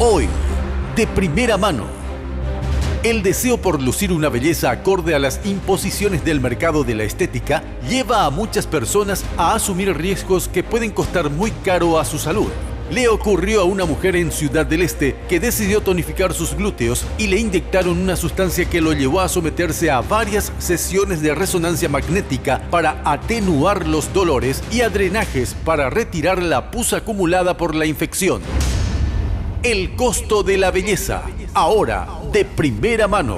Hoy, de primera mano, el deseo por lucir una belleza acorde a las imposiciones del mercado de la estética lleva a muchas personas a asumir riesgos que pueden costar muy caro a su salud. Le ocurrió a una mujer en Ciudad del Este que decidió tonificar sus glúteos y le inyectaron una sustancia que lo llevó a someterse a varias sesiones de resonancia magnética para atenuar los dolores y a drenajes para retirar la pus acumulada por la infección. El costo de la belleza, ahora de primera mano.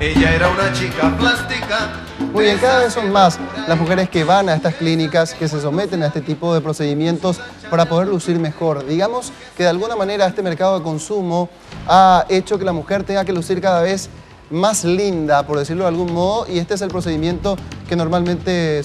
Ella era una chica plástica. Muy bien, cada vez son más las mujeres que van a estas clínicas, que se someten a este tipo de procedimientos para poder lucir mejor. Digamos que de alguna manera este mercado de consumo ha hecho que la mujer tenga que lucir cada vez más linda, por decirlo de algún modo, y este es el procedimiento que normalmente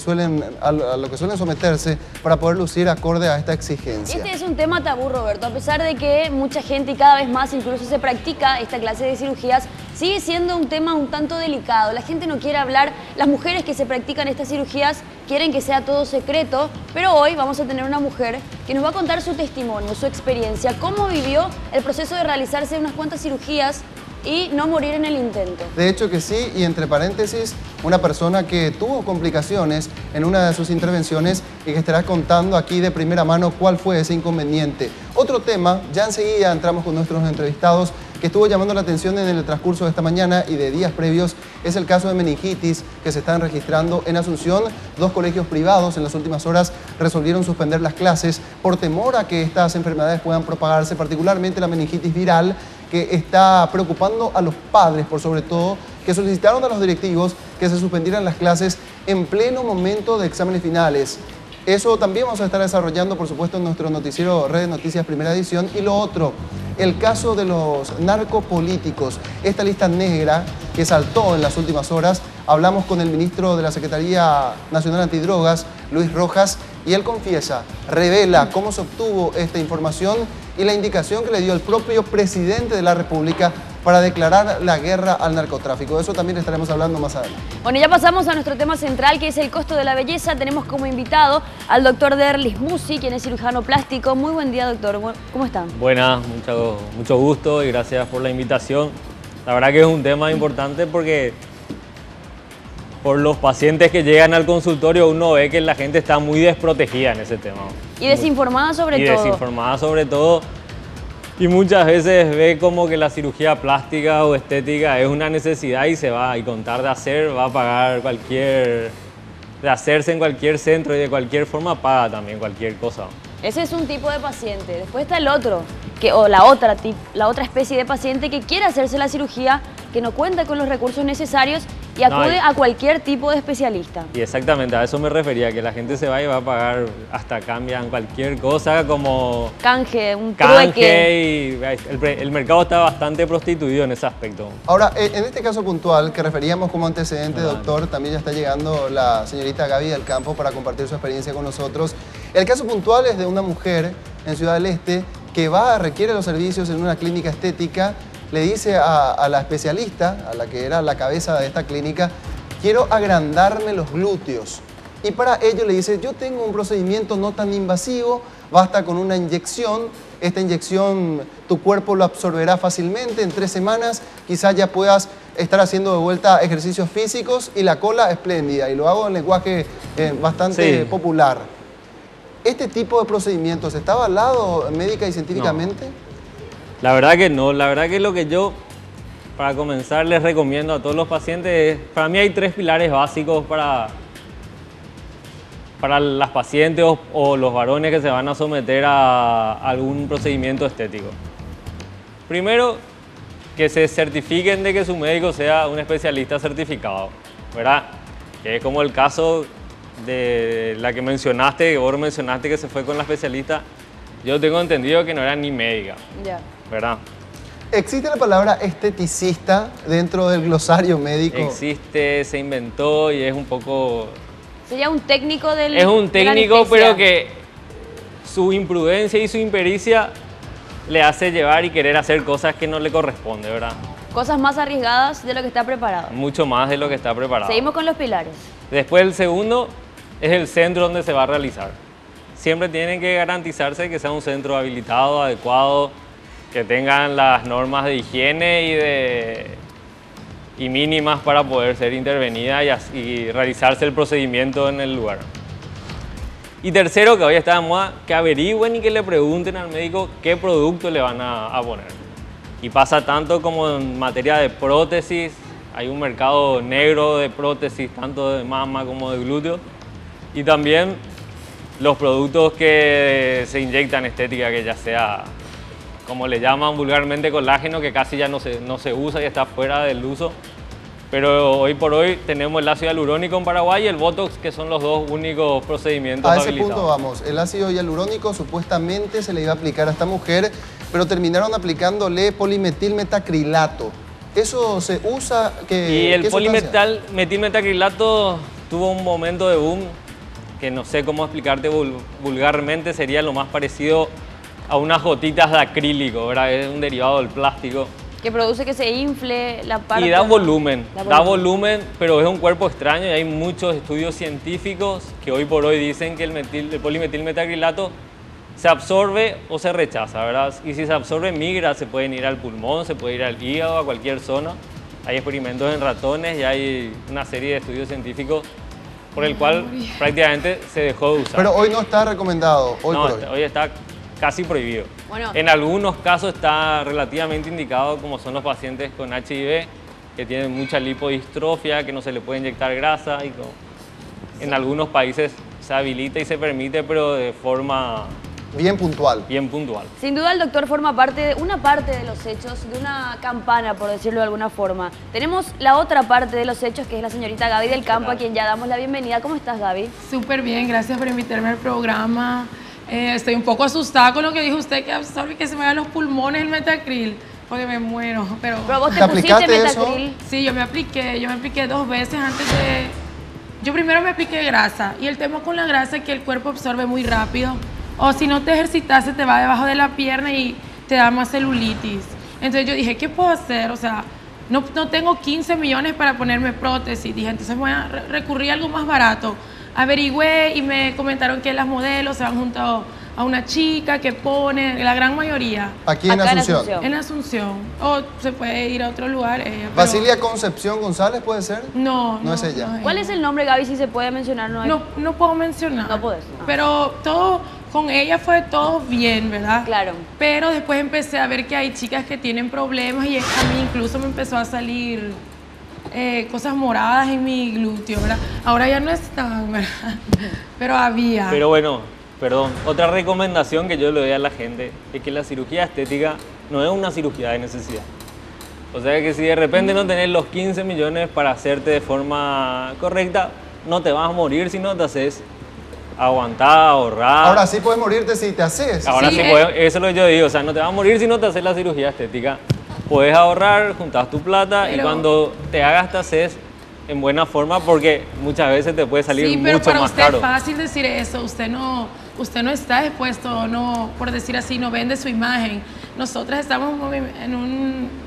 a lo que suelen someterse para poder lucir acorde a esta exigencia. Este es un tema tabú, Roberto, a pesar de que mucha gente y cada vez más incluso se practica esta clase de cirugías, sigue siendo un tema un tanto delicado. La gente no quiere hablar, las mujeres que se practican estas cirugías quieren que sea todo secreto, pero hoy vamos a tener una mujer que nos va a contar su testimonio, su experiencia, cómo vivió el proceso de realizarse unas cuantas cirugías y no morir en el intento. De hecho que sí, y entre paréntesis, una persona que tuvo complicaciones en una de sus intervenciones y que estará contando aquí de primera mano cuál fue ese inconveniente. Otro tema, ya enseguida entramos con nuestros entrevistados, que estuvo llamando la atención en el transcurso de esta mañana y de días previos, es el caso de meningitis que se están registrando en Asunción. Dos colegios privados en las últimas horas resolvieron suspender las clases por temor a que estas enfermedades puedan propagarse, particularmente la meningitis viral, que está preocupando a los padres, por sobre todo, que solicitaron a los directivos que se suspendieran las clases en pleno momento de exámenes finales. Eso también vamos a estar desarrollando, por supuesto, en nuestro noticiero Red de Noticias Primera Edición. Y lo otro, el caso de los narcopolíticos, esta lista negra que saltó en las últimas horas. Hablamos con el ministro de la Secretaría Nacional Antidrogas, Luis Rojas, y él confiesa, revela cómo se obtuvo esta información y la indicación que le dio el propio presidente de la República para declarar la guerra al narcotráfico. De eso también estaremos hablando más adelante. Bueno, ya pasamos a nuestro tema central, que es el costo de la belleza. Tenemos como invitado al doctor Derlis Musi, quien es cirujano plástico. Muy buen día, doctor. ¿Cómo están? Buenas, mucho gusto y gracias por la invitación. La verdad que es un tema importante porque por los pacientes que llegan al consultorio uno ve que la gente está muy desprotegida en ese tema. Y desinformada sobre todo. Y desinformada sobre todo. Y muchas veces ve como que la cirugía plástica o estética es una necesidad y se va, y con tal de hacer va a pagar de hacerse en cualquier centro y de cualquier forma paga también cualquier cosa. Ese es un tipo de paciente. Después está el otro, o la otra especie de paciente que quiere hacerse la cirugía, que no cuenta con los recursos necesarios y acude a cualquier tipo de especialista. Y exactamente, a eso me refería, que la gente se va y va a pagar, hasta cambian cualquier cosa como canje, un trueque. Y el mercado está bastante prostituido en ese aspecto. Ahora, en este caso puntual que referíamos como antecedente, doctor, también ya está llegando la señorita Gaby del Campo para compartir su experiencia con nosotros. El caso puntual es de una mujer en Ciudad del Este que requiere los servicios en una clínica estética. Le dice a la especialista, a la que era la cabeza de esta clínica, quiero agrandarme los glúteos. Y para ello le dice, yo tengo un procedimiento no tan invasivo, basta con una inyección. Esta inyección tu cuerpo lo absorberá fácilmente, en 3 semanas quizás ya puedas estar haciendo de vuelta ejercicios físicos y la cola espléndida. Y lo hago en lenguaje bastante popular. ¿Este tipo de procedimientos está avalado médica y científicamente? No. La verdad que no, la verdad que lo que yo, para comenzar, les recomiendo a todos los pacientes, para mí hay 3 pilares básicos para las pacientes o los varones que se van a someter a algún procedimiento estético. Primero, que se certifiquen de que su médico sea un especialista certificado, ¿verdad? Que es como el caso de la que mencionaste, vos mencionaste que se fue con la especialista. Yo tengo entendido que no era ni médica. Ya. ¿Verdad? ¿Existe la palabra esteticista dentro del glosario médico? Existe, se inventó y es un poco... Sería un técnico del... Es un técnico, pero que su imprudencia y su impericia le hace llevar y querer hacer cosas que no le corresponde, ¿verdad? Cosas más arriesgadas de lo que está preparado. Mucho más de lo que está preparado. Seguimos con los pilares. Después el segundo es el centro donde se va a realizar. Siempre tienen que garantizarse que sea un centro habilitado, adecuado, que tengan las normas de higiene y mínimas para poder ser intervenida y realizarse el procedimiento en el lugar. Y tercero, que hoy está de moda, que averigüen y que le pregunten al médico qué producto le van a poner. Y pasa tanto como en materia de prótesis, hay un mercado negro de prótesis, tanto de mama como de glúteo. Y también los productos que se inyectan estética, que ya sea, como le llaman vulgarmente, colágeno, que casi ya no se usa y está fuera del uso. Pero hoy por hoy tenemos el ácido hialurónico en Paraguay y el Botox, que son los dos únicos procedimientos a ese habilitados. punto vamos. El ácido hialurónico supuestamente se le iba a aplicar a esta mujer, pero terminaron aplicándole polimetilmetacrilato. ¿Eso se usa? Y el polimetilmetacrilato tuvo un momento de boom que no sé cómo explicarte vulgarmente, sería lo más parecido a unas gotitas de acrílico, ¿verdad? Es un derivado del plástico. Que produce que se infle la parte... Y da volumen, Da volumen, pero es un cuerpo extraño y hay muchos estudios científicos que hoy por hoy dicen que el polimetilmetacrilato se absorbe o se rechaza, ¿verdad? Y si se absorbe, migra, se pueden ir al pulmón, se puede ir al hígado, a cualquier zona. Hay experimentos en ratones y hay una serie de estudios científicos por el cual prácticamente se dejó de usar. Pero hoy no está recomendado, hoy No, por hoy. hoy está casi prohibido. Bueno. En algunos casos está relativamente indicado, como son los pacientes con HIV, que tienen mucha lipodistrofia, que no se le puede inyectar grasa. En algunos países se habilita y se permite, pero de forma Bien puntual. bien puntual. Sin duda el doctor forma una parte de los hechos, de una campana, por decirlo de alguna forma. Tenemos la otra parte de los hechos, que es la señorita Gaby del Campo, a quien ya damos la bienvenida. ¿Cómo estás, Gaby? Súper bien, gracias por invitarme al programa. Estoy un poco asustada con lo que dijo usted, que absorbe que se me van los pulmones el metacril, porque me muero. Pero vos ¿Te te pusiste aplicaste eso? metacril. sí, yo me apliqué 2 veces antes de... Yo primero me apliqué grasa, y el tema con la grasa es que el cuerpo absorbe muy rápido, o si no te ejercitas se te va debajo de la pierna y te da más celulitis. Entonces yo dije, ¿qué puedo hacer? O sea, no tengo 15 millones para ponerme prótesis. Dije, entonces voy a recurrir a algo más barato. Averigüé y me comentaron que las modelos se van junto a una chica que pone, la gran mayoría, Aquí en Acá en Asunción. Asunción. en Asunción. O se puede ir a otro lugar. Pero Basilia Concepción González, ¿puede ser? No, No es ella. ¿Cuál es el nombre, Gaby, si se puede mencionar? No, hay- No puedo mencionar. No podés, no. Pero todo, con ella fue todo bien, ¿verdad? Claro. Pero después empecé a ver que hay chicas que tienen problemas y a mí incluso me empezó a salir cosas moradas en mi glúteo, ¿verdad? Ahora ya no están, ¿verdad? Pero había. Pero bueno, perdón, otra recomendación que yo le doy a la gente es que la cirugía estética no es una cirugía de necesidad. O sea que si de repente no tenés los 15 millones para hacerte de forma correcta, no te vas a morir si no te haces. Aguantar, ahorrar. Ahora sí puedes morirte si te haces. Ahora Sí, sí, eso es lo que yo digo, o sea, no te vas a morir si no te haces la cirugía estética. Puedes ahorrar, juntas tu plata y Pero- cuando te hagas te haces en buena forma porque muchas veces te puede salir Sí, pero mucho para más usted caro. es fácil decir eso. Usted no está expuesto, no, por decir así, no vende su imagen. Nosotras estamos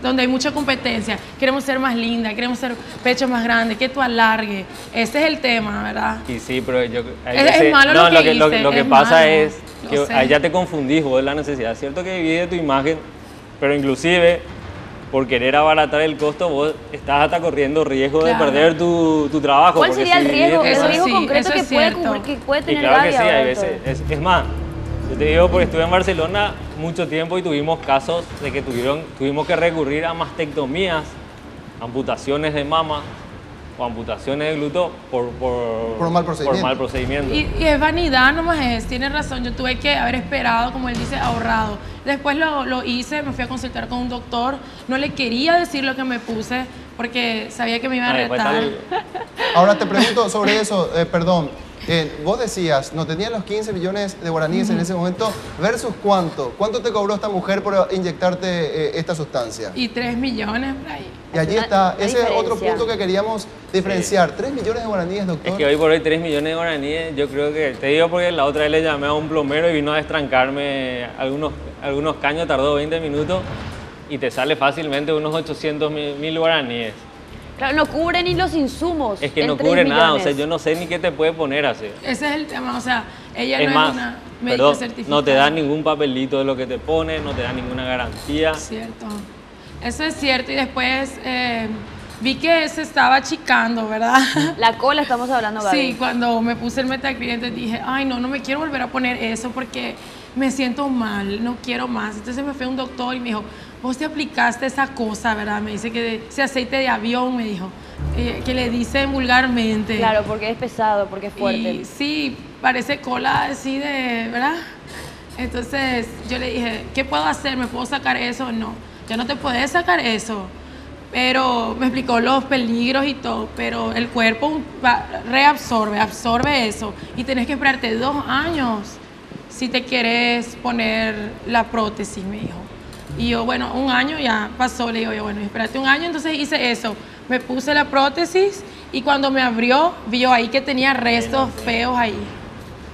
donde hay mucha competencia. Queremos ser más linda, queremos ser pecho más grande, que tú alargue. Ese es el tema, ¿verdad? Y sí, pero yo... hay Es veces- malo no, lo que lo hice, que es pasa malo, es lo que sé. ahí ya te confundís vos de la necesidad. Es cierto que divide tu imagen, pero inclusive por querer abaratar el costo vos estás hasta corriendo riesgo de Claro. perder tu trabajo. ¿Cuál porque sería el si riesgo? divides- Eso El riesgo sí, concreto eso que es puede, cierto. que puede Y tener claro Gaby que sí, ahora, hay doctor. veces. Es más, yo te digo porque estuve en Barcelona mucho tiempo y tuvimos casos de que tuvimos que recurrir a mastectomías, amputaciones de mama o amputaciones de glúteo por mal procedimiento. mal procedimiento. Y es vanidad nomás tiene razón, yo tuve que haber esperado, como él dice, ahorrado. Después lo hice, me fui a consultar con un doctor, no le quería decir lo que me puse porque sabía que me iba a Después retar. Ahora te pregunto sobre eso, perdón. Vos decías, no tenías los 15 millones de guaraníes en ese momento, versus ¿cuánto? ¿Cuánto te cobró esta mujer por inyectarte esta sustancia? Y 3 millones por ahí. Y allí Una- está, una ese es otro diferencia. punto que queríamos diferenciar. 3 millones de guaraníes, doctor. Es que hoy por hoy 3 millones de guaraníes, yo creo que, te digo porque la otra vez le llamé a un plomero y vino a destrancarme algunos caños, tardó 20 minutos y te sale fácilmente unos 800.000 guaraníes. Claro, no cubre ni los insumos. Es que no en 3 cubre nada, o millones. sea, yo no sé ni qué te puede poner así. Ese es el tema, o sea, ella Es no más, es una médica perdón, certificada. no te da ningún papelito de lo que te pone, no te da ninguna garantía. Cierto. Eso es cierto. Y después vi que se estaba achicando, ¿verdad? La cola estamos hablando, Gaby. Sí, cuando me puse el Metaclient dije, ay, no me quiero volver a poner eso porque me siento mal, no quiero más. Entonces me fui a un doctor y me dijo, vos te aplicaste esa cosa, ¿verdad? Me dice que ese aceite de avión, me dijo, que le dicen vulgarmente. Claro, porque es pesado, porque es fuerte. Y sí, parece cola así de, ¿verdad? Entonces yo le dije, ¿qué puedo hacer? ¿Me puedo sacar eso? No, ya no te puedes sacar eso. Pero me explicó los peligros y todo, pero el cuerpo absorbe eso. Y tenés que esperarte 2 años si te quieres poner la prótesis, me dijo. Y yo, bueno, 1 año ya pasó, le digo yo, bueno, espérate 1 año, entonces hice eso. Me puse la prótesis y cuando me abrió, vio ahí que tenía restos feos ahí.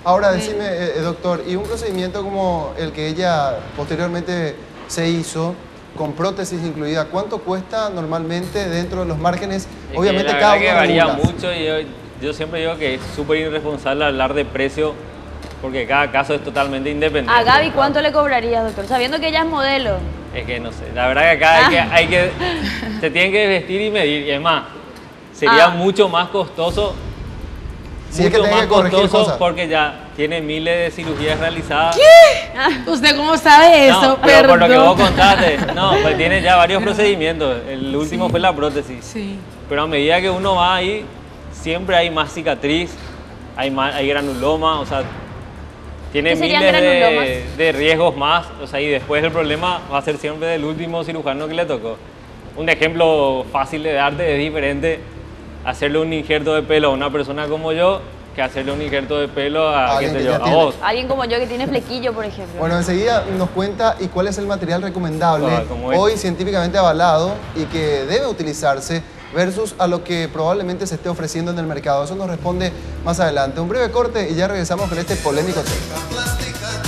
Ahora, decime, doctor, ¿y un procedimiento como el que ella posteriormente se hizo, con prótesis incluida, cuánto cuesta normalmente dentro de los márgenes? Es Obviamente que cada la uno verdad que varía regula. mucho y yo siempre digo que es súper irresponsable hablar de precio porque cada caso es totalmente independiente. A Gaby, ¿cuánto le cobrarías, doctor? Sabiendo que ella es modelo. Es que no sé, la verdad que acá se tienen que vestir y medir y además sería mucho más costoso. Sí, es que tenés que corregir cosas. Porque ya tiene miles de cirugías realizadas. ¿Usted cómo sabe eso? No, pero por lo que vos contaste, no, pues tiene ya varios procedimientos. El último fue la prótesis. Sí. Pero a medida que uno va ahí, siempre hay más cicatriz, hay granuloma, o sea, tiene ¿Qué serían miles granulomas? de riesgos más, o sea, y después el problema va a ser siempre del último cirujano que le tocó. Un ejemplo fácil de darte es diferente hacerle un injerto de pelo a una persona como yo que hacerle un injerto de pelo a, qué Alguien sé que yo, ya a tiene. vos. Alguien como yo que tiene flequillo, por ejemplo. Bueno, enseguida nos cuenta y cuál es el material recomendable ¿Cómo es? hoy científicamente avalado y que debe utilizarse versus a lo que probablemente se esté ofreciendo en el mercado. Eso nos responde más adelante. Un breve corte y ya regresamos con este polémico tema. Plástica.